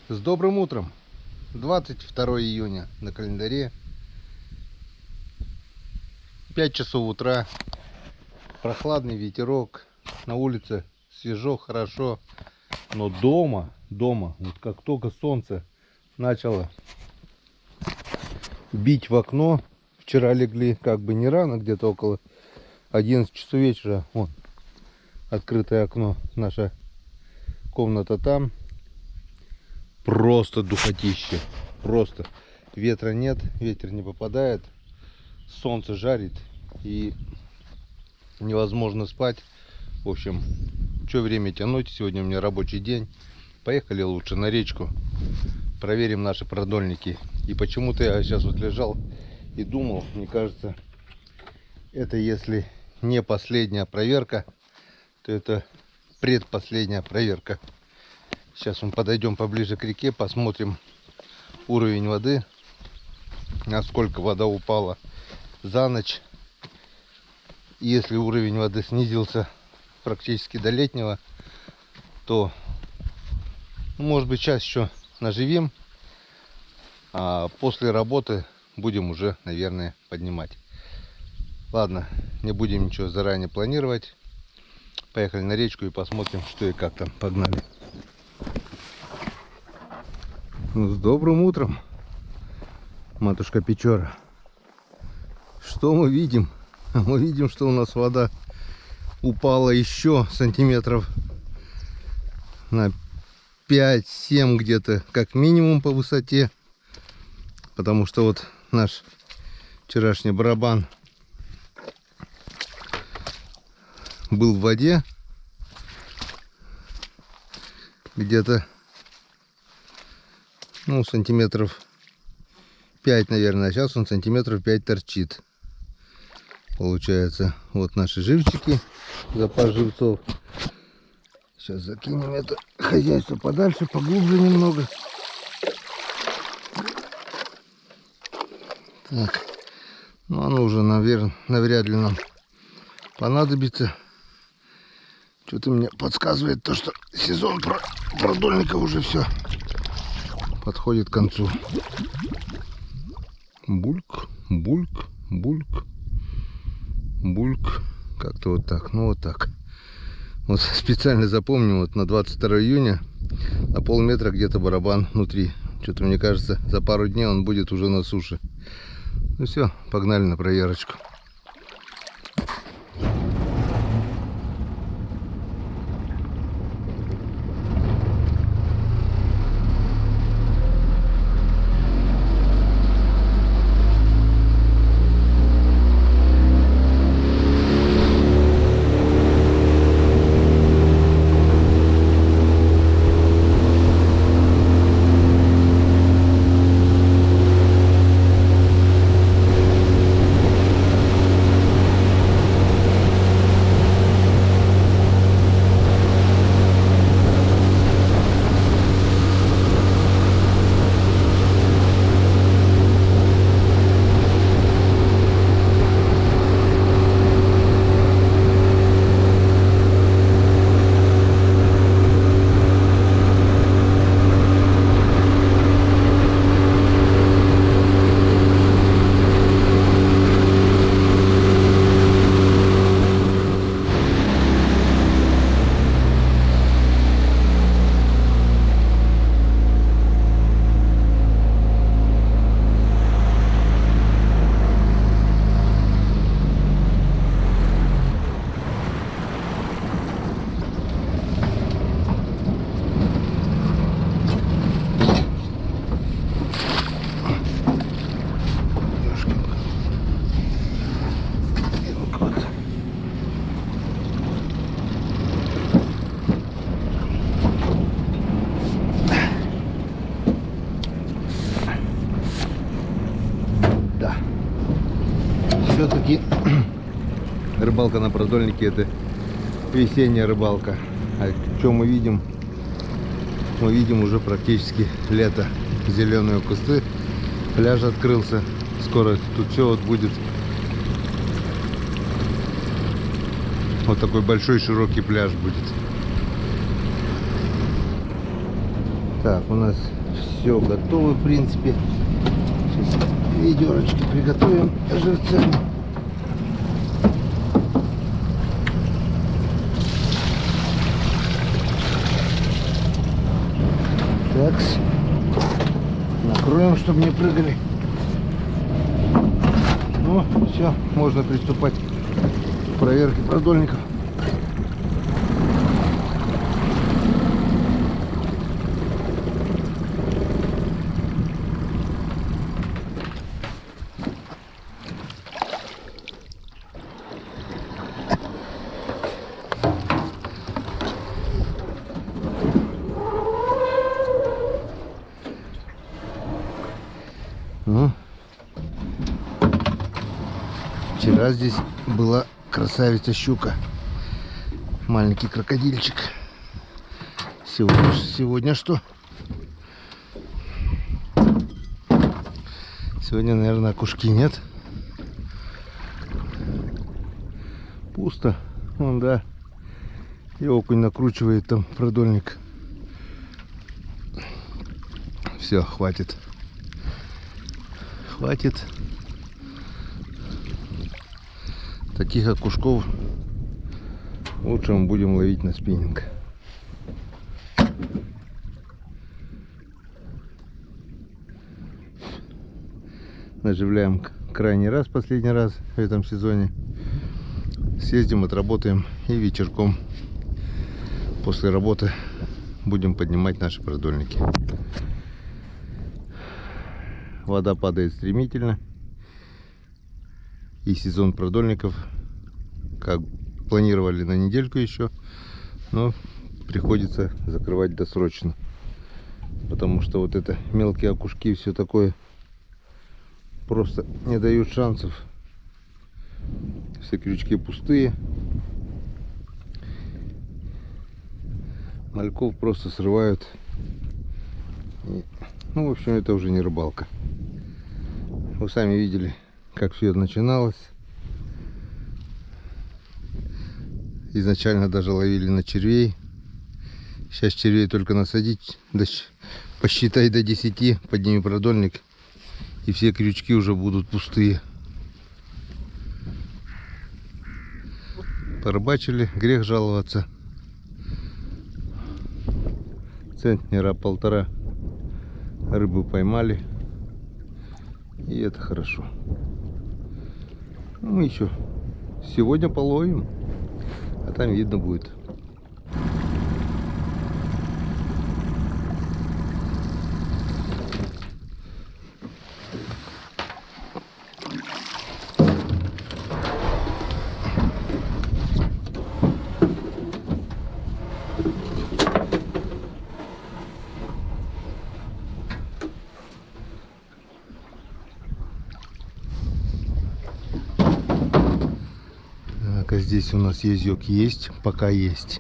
С добрым утром! 22 июня на календаре. 5 часов утра. Прохладный ветерок. На улице свежо, хорошо. Но дома, вот как только солнце начало бить в окно. Вчера легли как бы не рано, где-то около 11 часов вечера. Вон, открытое окно. Наша комната там. Просто духотище. Просто. Ветра нет, ветер не попадает. Солнце жарит. И невозможно спать. В общем, что время тянуть? Сегодня у меня рабочий день. Поехали лучше на речку. Проверим наши продольники. И почему-то я сейчас вот лежал и думал, мне кажется, это если не последняя проверка, то это предпоследняя проверка. Сейчас мы подойдем поближе к реке, посмотрим уровень воды, насколько вода упала за ночь. Если уровень воды снизился практически до летнего, то может быть сейчас еще наживим, а после работы будем уже, наверное, поднимать. Ладно, не будем ничего заранее планировать. Поехали на речку и посмотрим, что и как там. Погнали. Ну, с добрым утром, матушка Печора. Что мы видим? Мы видим, что у нас вода упала еще сантиметров на 5-7 где-то, как минимум по высоте. Потому что вот наш вчерашний барабан был в воде. Где-то, ну, сантиметров 5, наверное. А сейчас он сантиметров 5 торчит. Получается, вот наши живчики, запас живцов. Сейчас закинем это хозяйство подальше, поглубже немного. Так. Ну, оно уже, наверное, навряд ли нам понадобится. Что-то мне подсказывает то, что сезон продольника уже все подходит к концу. Бульк, бульк, бульк, бульк. Как-то вот так. Ну вот так. Вот специально запомним, вот на 22 июня на полметра где-то барабан внутри. Что-то мне кажется, за пару дней он будет уже на суше. Ну все, погнали на проверочку. Все-таки рыбалка на продольнике — это весенняя рыбалка. А что мы видим? Мы видим уже практически лето. Зеленые кусты. Пляж открылся. Скоро тут все вот будет. Вот такой большой широкий пляж будет. Так, у нас все готово, в принципе. Сейчас ведерочки приготовим живцем. Так, накроем, чтобы не прыгали. Ну, все, можно приступать к проверке продольников. Ну, вчера здесь была красавица щука, маленький крокодильчик. Сегодня что? Сегодня, наверное, окушки нет. Пусто. Вон, да. И окунь накручивает там продольник. Все, хватит. Хватит. Таких окушков лучше мы будем ловить на спиннинг. Наживляем крайний раз, последний раз в этом сезоне. Съездим, отработаем и вечерком после работы будем поднимать наши продольники. Вода падает стремительно, и сезон продольников, как планировали, на недельку еще, но приходится закрывать досрочно, потому что вот это мелкие окушки и все такое просто не дают шансов. Все крючки пустые, мальков просто срывают. И, ну, в общем, это уже не рыбалка. Вы сами видели, как все это начиналось. Изначально даже ловили на червей. Сейчас червей только насадить, посчитай до 10, подними продольник, и все крючки уже будут пустые. Порыбачили, грех жаловаться. Центнера 1,5 рыбу поймали, и это хорошо. Мы еще сегодня половим, а там видно будет. Здесь у нас язёк есть, пока есть.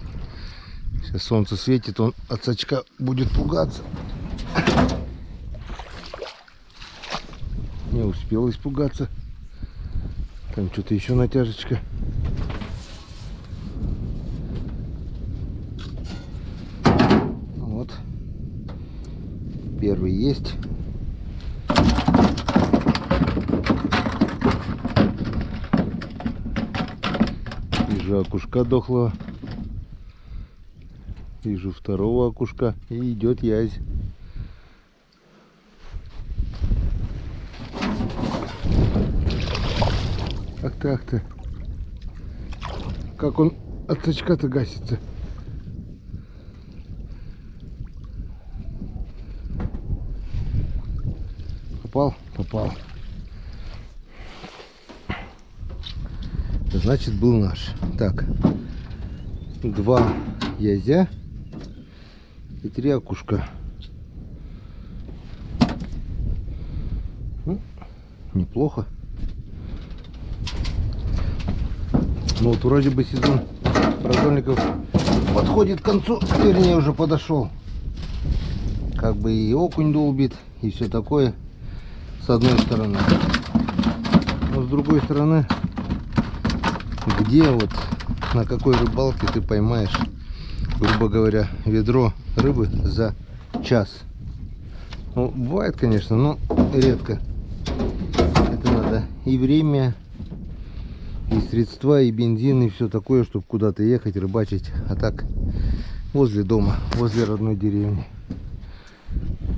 Сейчас солнце светит, он от сачка будет пугаться. Не успел испугаться. Там что-то еще натяжечка. Вот. Первый есть. Вижу окушка дохлого. Вижу второго окушка. И идет язь. Ах ты, ах ты. Как он от сачка-то гасится. Попал? Попал. Значит, был наш. Так, 2 язя и 3 окушка. Ну, неплохо. Ну вот вроде бы сезон продольников подходит к концу, вернее уже подошел. Как бы и окунь долбит, и все такое, с одной стороны. Но с другой стороны, где вот, на какой рыбалке ты поймаешь, грубо говоря, ведро рыбы за час. Ну, бывает, конечно, но редко. Это надо и время, и средства, и бензин, и все такое, чтобы куда-то ехать, рыбачить. А так возле дома, возле родной деревни.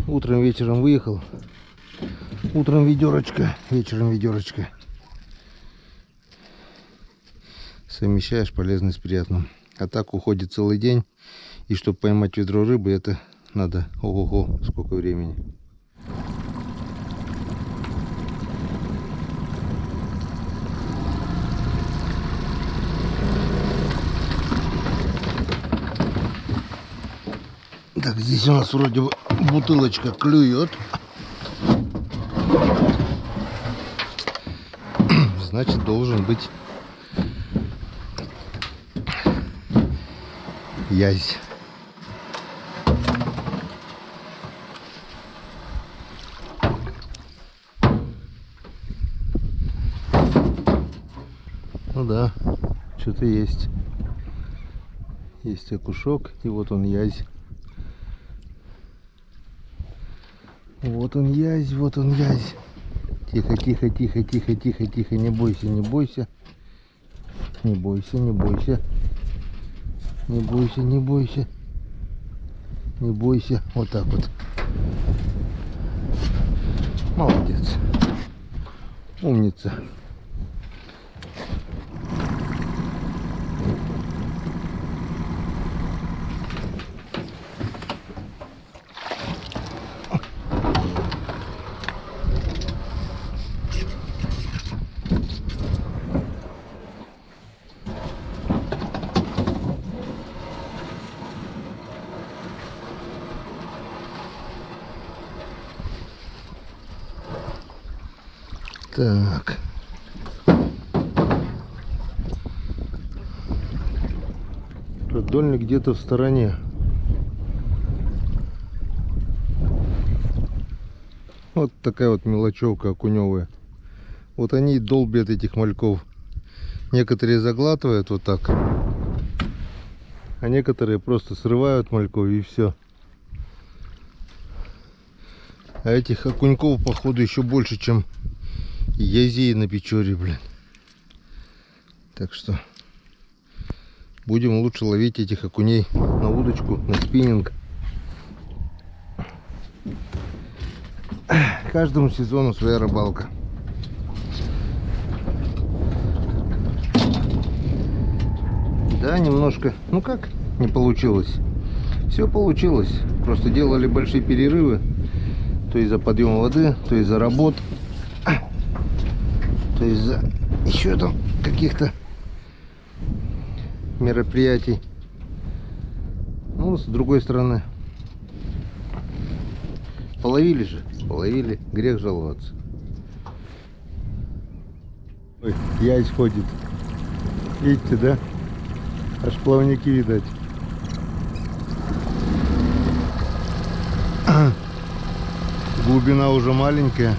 Утром, вечером выехал. Утром ведерочка, вечером ведерочка. Совмещаешь полезное с приятным. А так уходит целый день. И чтобы поймать ведро рыбы, это надо ого-го, сколько времени. Так, здесь у нас вроде бы бутылочка клюет. Значит, должен быть язь. Ну да, что-то есть. Есть окушок, и вот он язь. Вот он язь, вот он язь. Тихо, тихо, тихо, тихо, тихо, тихо, не бойся, не бойся. Не бойся, не бойся. Не бойся, не бойся. Не бойся. Вот так вот. Молодец. Умница. Так. Продольник где-то в стороне. Вот такая вот мелочевка окуневая. Вот они и долбят этих мальков. Некоторые заглатывают вот так, а некоторые просто срывают мальков и все. А этих окуньков, походу, еще больше, чем язей на Печоре, блин. Так что будем лучше ловить этих окуней на удочку, на спиннинг. Каждому сезону своя рыбалка. Да, немножко, ну как, не получилось. Все получилось. Просто делали большие перерывы. То из-за подъема воды, то из-за работ, то из-за еще там каких-то мероприятий. Ну, с другой стороны, половили же, половили, грех жаловаться. Ой, язь ходит. Видите, да? Аж плавники видать. Глубина уже маленькая.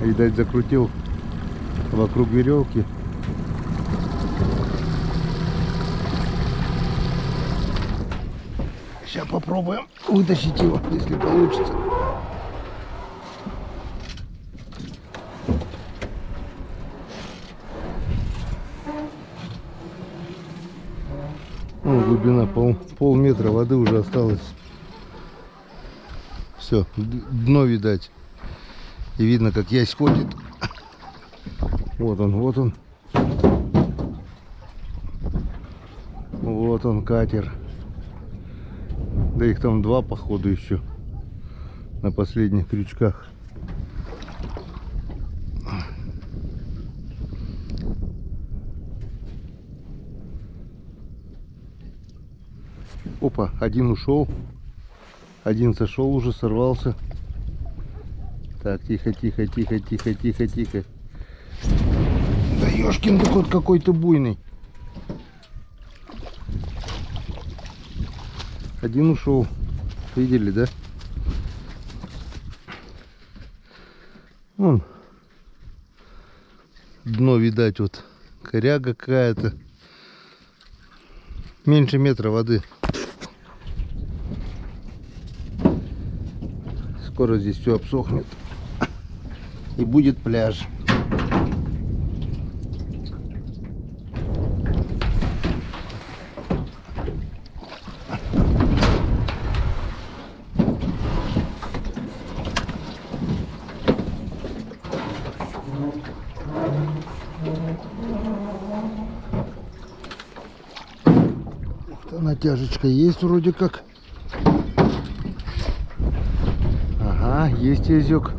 Видать, закрутил вокруг веревки. Сейчас попробуем вытащить его, если получится. Ну, глубина полметра воды уже осталось. Все, дно видать. И видно, как язь ходит. Вот он, вот он. Вот он, катер. Да их там два, походу, еще на последних крючках. Опа, один ушел. Один сошел уже, сорвался. Так, тихо, тихо, тихо, тихо, тихо, тихо. Да ёшкин такой какой-то буйный. Один ушел. Видели, да? Вон. Дно видать, вот. Коряга какая-то. Меньше метра воды. Скоро здесь все обсохнет. И будет пляж. Натяжечка есть вроде как. Ага, есть язёк.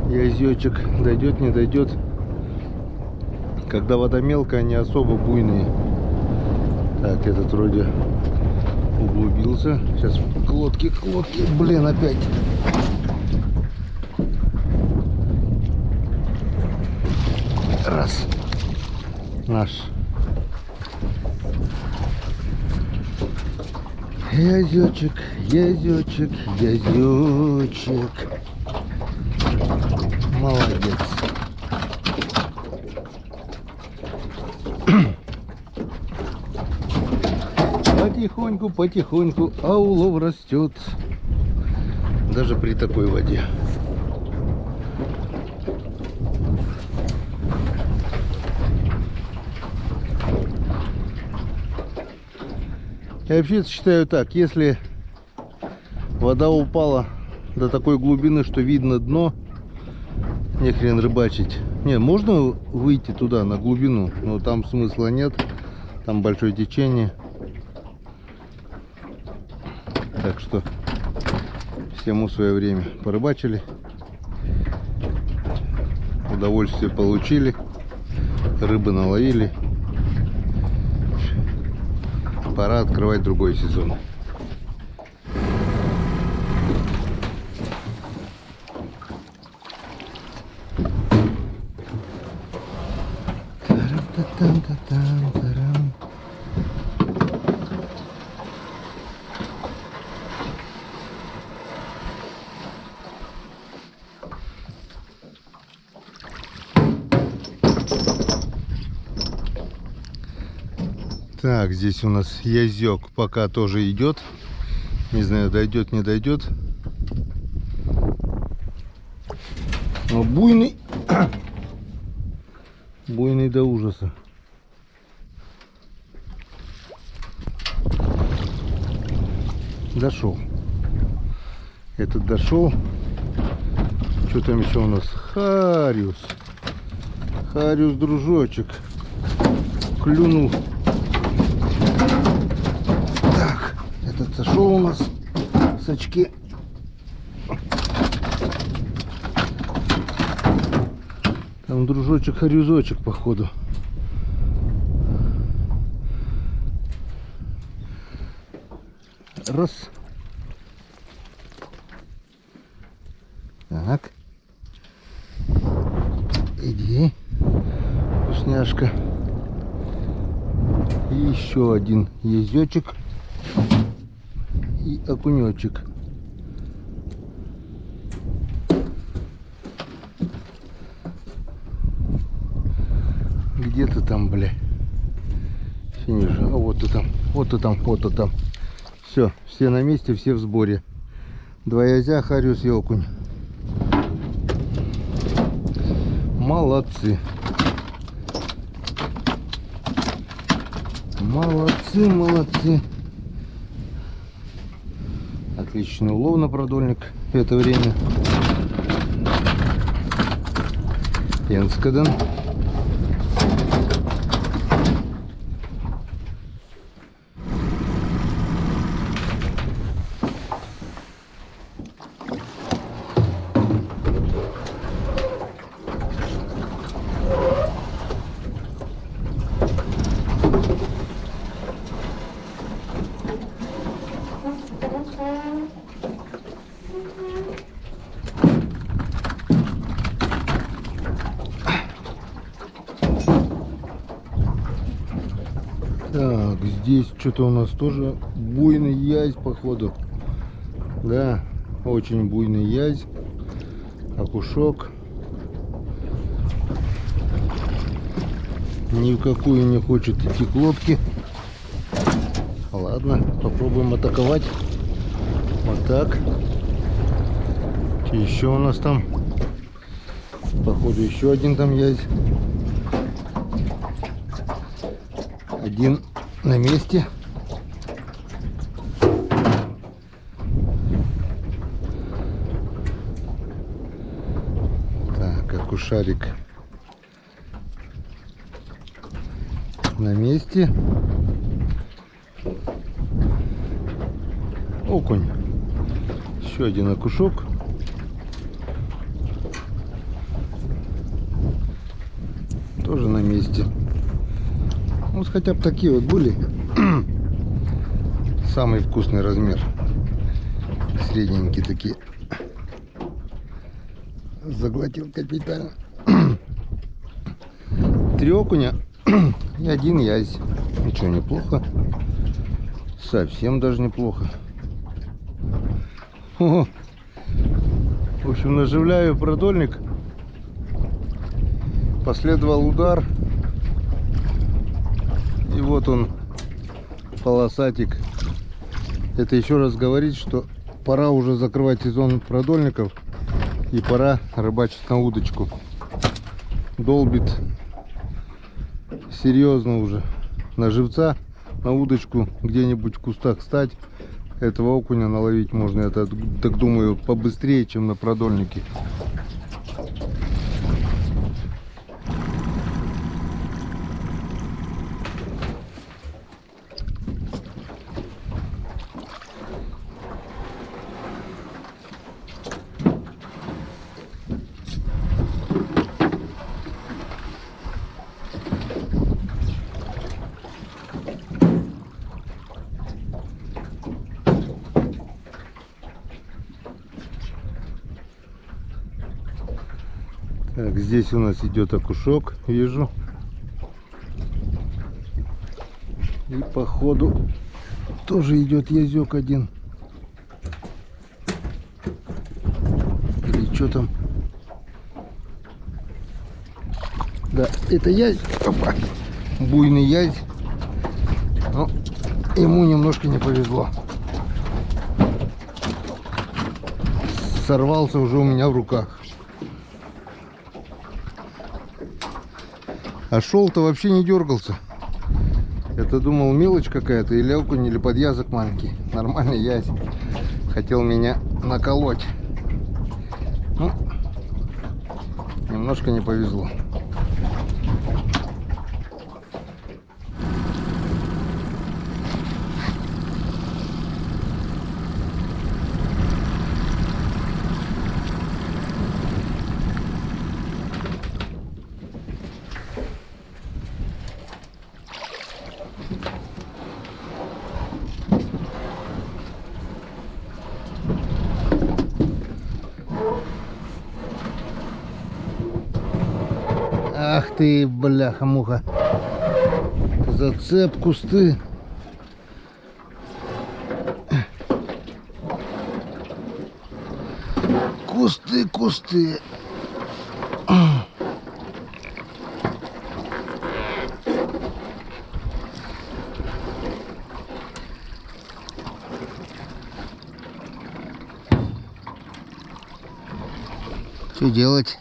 Язёчек. Дойдет, не дойдет. Когда вода мелкая, они особо буйные. Так, этот вроде углубился. Сейчас к лодке, блин, опять. Раз. Наш. Язёчек, язёчек, язёчек. Молодец. Потихоньку, потихоньку, а улов растет. Даже при такой воде. Я вообще считаю так, если вода упала до такой глубины, что видно дно, не хрен рыбачить. Не, можно выйти туда, на глубину, но там смысла нет, там большое течение. Так что всему свое время порыбачили, удовольствие получили, рыбы наловили. Пора открывать другой сезон. Так, здесь у нас язёк пока тоже идет. Не знаю, дойдет, не дойдет. Но буйный. Буйный до ужаса. Дошел. Этот дошел. Что там еще у нас? Хариус. Хариус, дружочек. Клюнул. Так, этот сошел у нас с очки. Там дружочек, харюзочек, походу. Раз. Так. Иди, вкусняшка. И еще один язёчек и окунёчек. Где-то там, бля. Все ниже. А вот и там, вот и там, вот и там. Все, все на месте, все в сборе. Два язя, хариус и окунь. Молодцы. Молодцы, молодцы. Отличный улов на продольник в это время. Энскаден. Так, здесь что-то у нас тоже буйный язь, походу. Да, очень буйный язь. Окушок. Ни в какую не хочет идти к лодке. Ладно, попробуем атаковать. Вот так. Еще у нас там, походу, еще один там есть. Один на месте. Так, окушарик на месте. Окунь. Еще один окушок. Тоже на месте. Вот хотя бы такие вот были. Самый вкусный размер. Средненькие такие. Заглотил капитально. 3 окуня и 1 язь. Ничего, неплохо. Совсем даже неплохо. О, в общем, наживляю продольник. Последовал удар. И вот он, полосатик. Это еще раз говорит, что пора уже закрывать сезон продольников. И пора рыбачить на удочку. Долбит серьезно уже. На живца, на удочку где-нибудь в кустах стать. Этого окуня наловить можно, я так думаю, побыстрее, чем на продольнике. Так, здесь у нас идет окушок, вижу. И по ходу тоже идет язёк один. Или что там? Да, это язь. Опа. Буйный язь. Но ему немножко не повезло. Сорвался уже у меня в руках. А шел-то вообще не дергался. Это думал мелочь какая-то, или окунь, или подъязок маленький. Нормальный язь. Хотел меня наколоть. Ну, немножко не повезло. Ах ты, бляха-муха. Зацеп, кусты. Кусты, кусты. Что делать?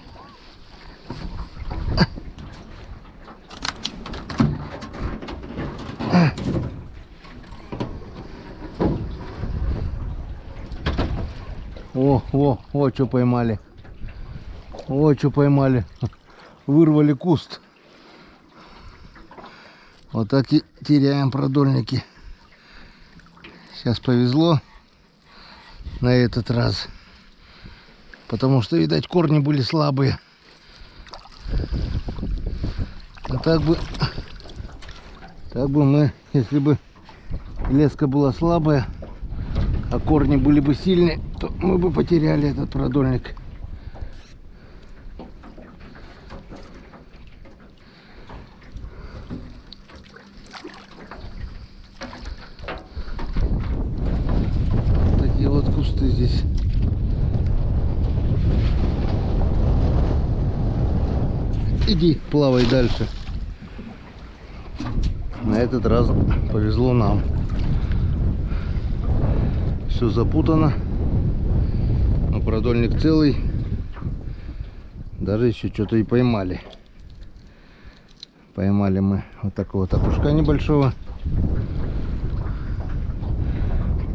О, что поймали. О, что поймали. Вырвали куст. Вот так и теряем продольники. Сейчас повезло на этот раз. Потому что, видать, корни были слабые. А так бы мы, если бы леска была слабая, а корни были бы сильные, то мы бы потеряли этот продольник. Такие вот кусты здесь. Иди, плавай дальше. На этот раз повезло нам. Все запутано. Но продольник целый. Даже еще что-то и поймали. Поймали мы вот такого вот окушка небольшого.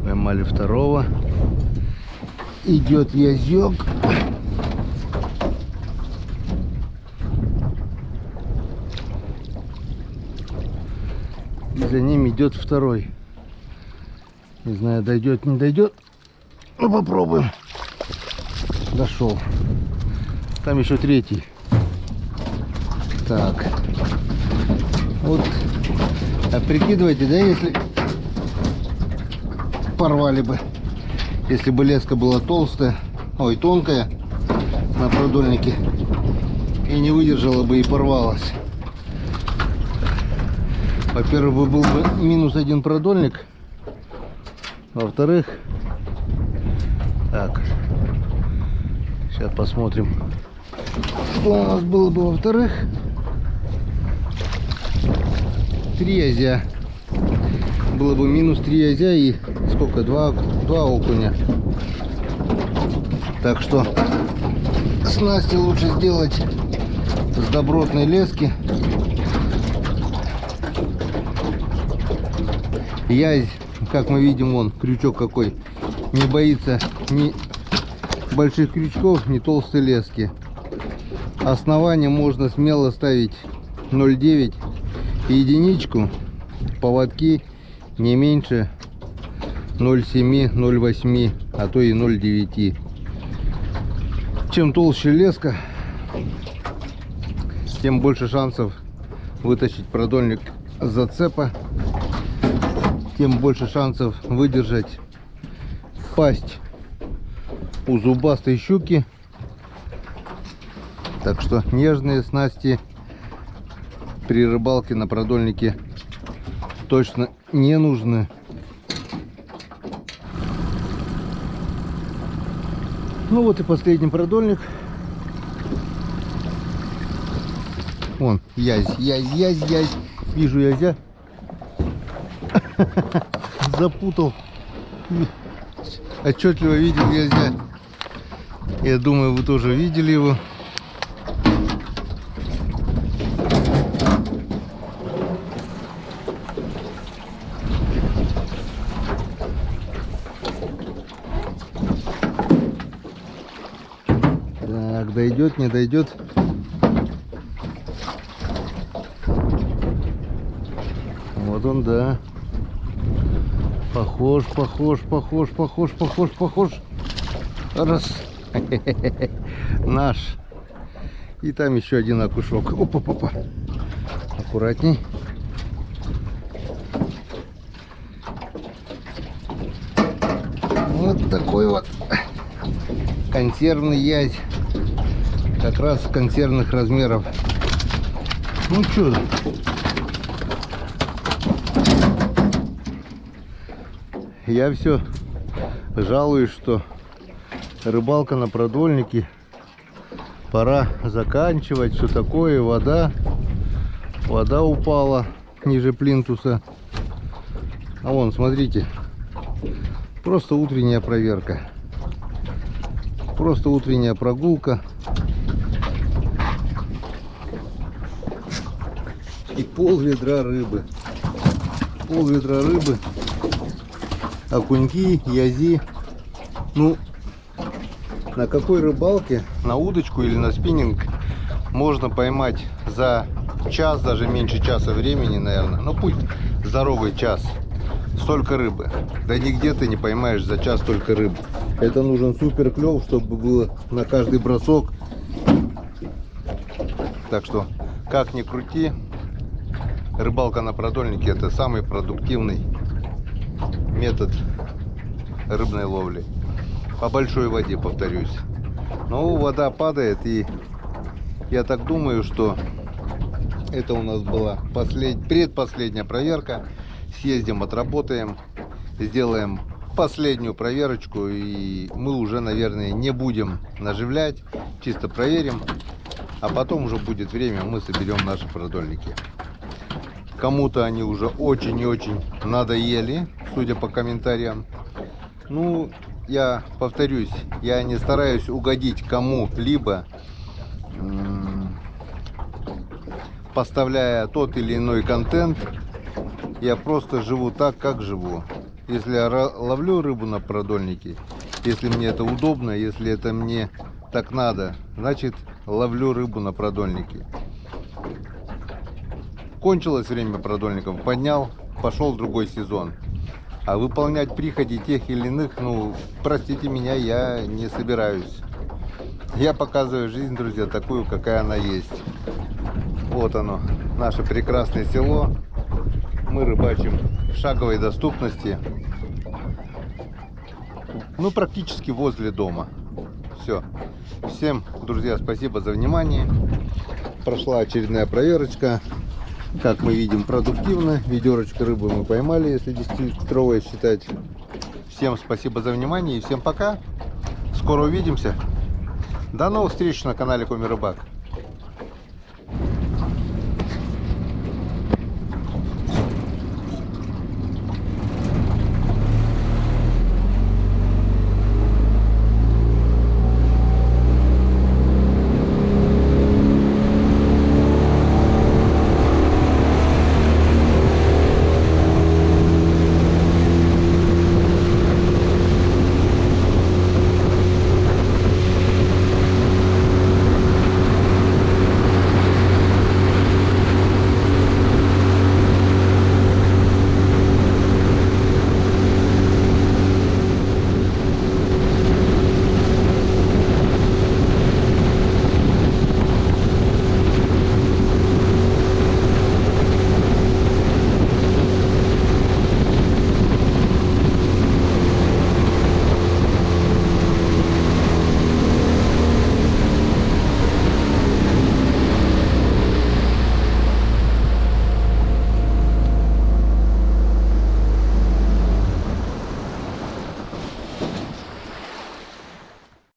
Поймали второго. Идет язёк. И за ним идет второй. Не знаю, дойдет, не дойдет. Ну попробуем. Дошел. Там еще третий. Так. Вот. А прикидывайте, да, если порвали бы. Если бы леска была толстая, ой, тонкая на продольнике, и не выдержала бы и порвалась. Во-первых, был бы минус один продольник. Во-вторых, так, сейчас посмотрим, что у нас было бы. Во-вторых, 3 язя. Было бы минус 3 язя и сколько? 2 окуня. Так что снасти лучше сделать с добротной лески. Язь, как мы видим, вон крючок какой, не боится ни больших крючков, ни толстой лески. Основание можно смело ставить 0,9 и единичку, поводки не меньше 0,7, 0,8, а то и 0,9. Чем толще леска, тем больше шансов вытащить продольник с зацепа, тем больше шансов выдержать пасть у зубастой щуки. Так что нежные снасти при рыбалке на продольнике точно не нужны. Ну вот и последний продольник. Вон, язь. Вижу язя. Запутал. Отчетливо видел язя. Я думаю, вы тоже видели его. Так, дойдет, не дойдет. Вот он, да. Похож. Раз. Наш. И там еще один окушок. Опа. Аккуратней. Вот такой вот консервный язь. Как раз консервных размеров. Ну что, я все жалуюсь, что рыбалка на продольнике пора заканчивать, все такое. Вода упала ниже плинтуса. А вон, смотрите, просто утренняя проверка, просто утренняя прогулка. И пол-ведра рыбы. Окуньки, язи. Ну, на какой рыбалке, на удочку или на спиннинг можно поймать за час, даже меньше часа времени, наверное, ну пусть здоровый час, столько рыбы? Да нигде ты не поймаешь за час столько рыбы. Это нужен супер клев, чтобы было на каждый бросок. Так что, как ни крути, рыбалка на продольнике — это самый продуктивный метод рыбной ловли. По большой воде, повторюсь. Но вода падает, и я так думаю, что это у нас была предпоследняя проверка. Съездим, отработаем, сделаем последнюю проверочку, и мы уже, наверное, не будем наживлять, чисто проверим, а потом уже будет время, мы соберем наши продольники. Кому-то они уже очень и очень надоели, судя по комментариям. Ну, я повторюсь, я не стараюсь угодить кому-либо, поставляя тот или иной контент. Я просто живу так, как живу. Если я ловлю рыбу на продольнике, если мне это удобно, если это мне так надо, значит ловлю рыбу на продольнике. Кончилось время продольников, поднял, пошел другой сезон. А выполнять приходи тех или иных, ну, простите меня, я не собираюсь. Я показываю жизнь, друзья, такую, какая она есть. Вот оно, наше прекрасное село. Мы рыбачим в шаговой доступности. Ну, практически возле дома. Все. Всем, друзья, спасибо за внимание. Прошла очередная проверочка. Как мы видим, продуктивно. Ведерочко рыбы мы поймали, если 10-литровое считать. Всем спасибо за внимание и всем пока. Скоро увидимся. До новых встреч на канале Коми Рыбак.